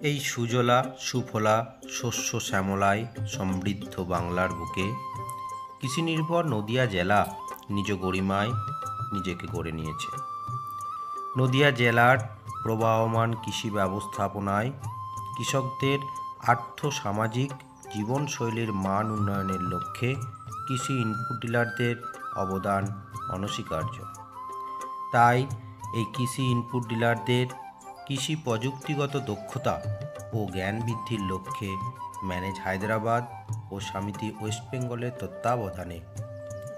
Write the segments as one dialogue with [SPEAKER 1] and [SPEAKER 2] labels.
[SPEAKER 1] এই সুজলা সুফলা শস্য শ্যামলায় সমৃদ্ধ বাংলার বুকে কৃষিনির্ভর নদিয়া জেলা নিজ গরিমায় নিজেকে গড়ে নিয়েছে। নদিয়া জেলার প্রবাহমান কৃষি ব্যবস্থাপনায় কৃষকদের আর্থ-সামাজিক জীবনশৈলীর মান উন্নয়নের লক্ষ্যে কৃষি ইনপুট ডিলারদের অবদান অনস্বীকার্য। তাই এই কৃষি ইনপুট ডিলারদের কৃষি প্রযুক্তিগত দক্ষতা ও জ্ঞান বৃদ্ধির লক্ষ্যে ম্যানেজ হায়দ্রাবাদ ও সমিতি ওয়েস্ট বেঙ্গলের তত্ত্বাবধানে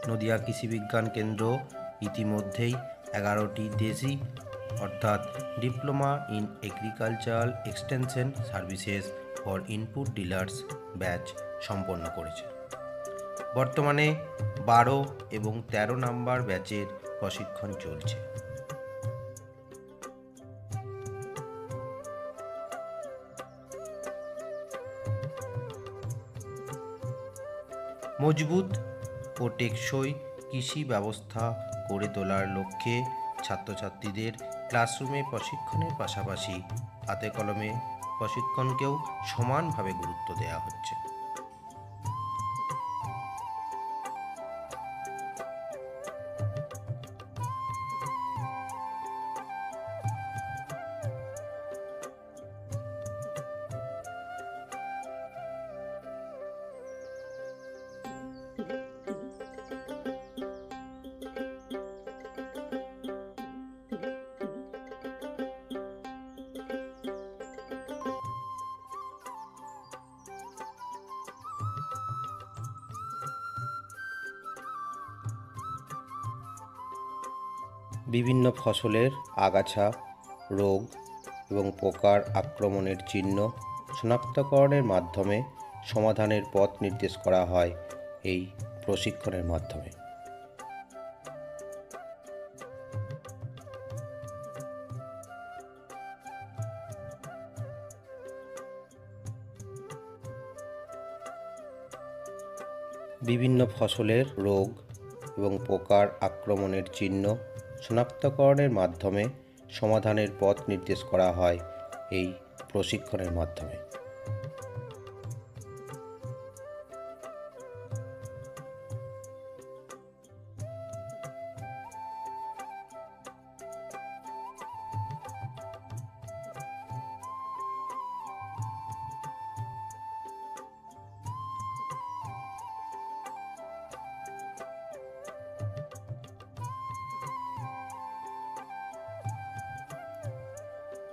[SPEAKER 1] নদিয়া কৃষি বিজ্ঞান কেন্দ্র ইতিমধ্যেই 11টি দেশি অর্থাৎ diploma in agricultural extension services for input dealers batch সম্পন্ন করেছে। বর্তমানে 12 এবং 13 নম্বর ব্যাচের প্রশিক্ষণ চলছে। মজবুত ও টেকসই কৃষি ব্যবস্থা গড়ে তোলার লক্ষ্যে ছাত্রছাত্রীদের ক্লাসরুমে প্রশিক্ষণের পাশাপাশি হাতে কলমে প্রশিক্ষণকেও সমানভাবে গুরুত্ব দেওয়া হচ্ছে। বিভিন্ন ফসলের আগাছা, রোগ এবং পোকার আক্রমণের চিহ্ন শনাক্তকরণের মাধ্যমে সমাধানের পথ নির্দেশ করা হয় এই প্রশিক্ষণের মাধ্যমে। বিভিন্ন ফসলের রোগ এবং পোকার আক্রমণের চিহ্ন শনাক্তকরণের মাধ্যমে সমাধানের পথ নির্দেশ করা হয় এই প্রশিক্ষণের মাধ্যমে।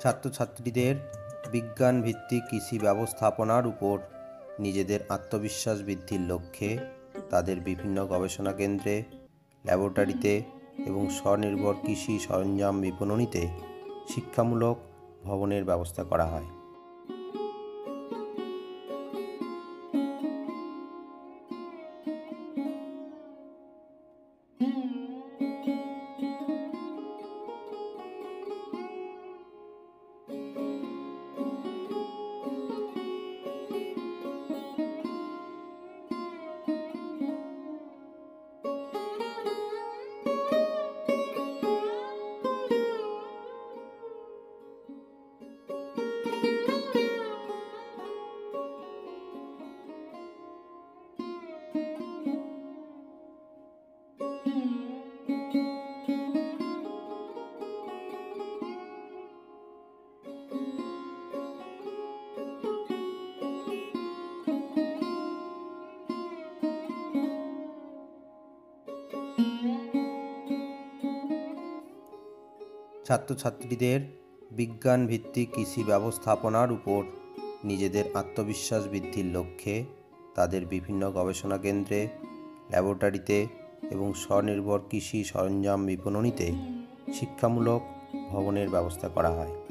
[SPEAKER 1] ছাত্রছাত্রীদের বিজ্ঞান ভিত্তিক কৃষি ব্যবস্থাপনার উপর নিজেদের আত্মবিশ্বাস বৃদ্ধির লক্ষ্যে তাদের বিভিন্ন গবেষণা কেন্দ্রে, ল্যাবরেটরিতে এবং স্বনির্ভর কৃষি সরঞ্জাম বিপণনীতে শিক্ষামূলক ভবনের ব্যবস্থা করা হয়। ছাত্রছাত্রীদের বিজ্ঞান ভিত্তিক কৃষি ব্যবস্থাপনার উপর নিজেদের আত্মবিশ্বাস বৃদ্ধির লক্ষ্যে তাদের বিভিন্ন গবেষণা কেন্দ্রে, ল্যাবরেটরিতে এবং স্বনির্ভর কৃষি সরঞ্জাম বিপণনীতে শিক্ষামূলক ভবনের ব্যবস্থা করা হয়।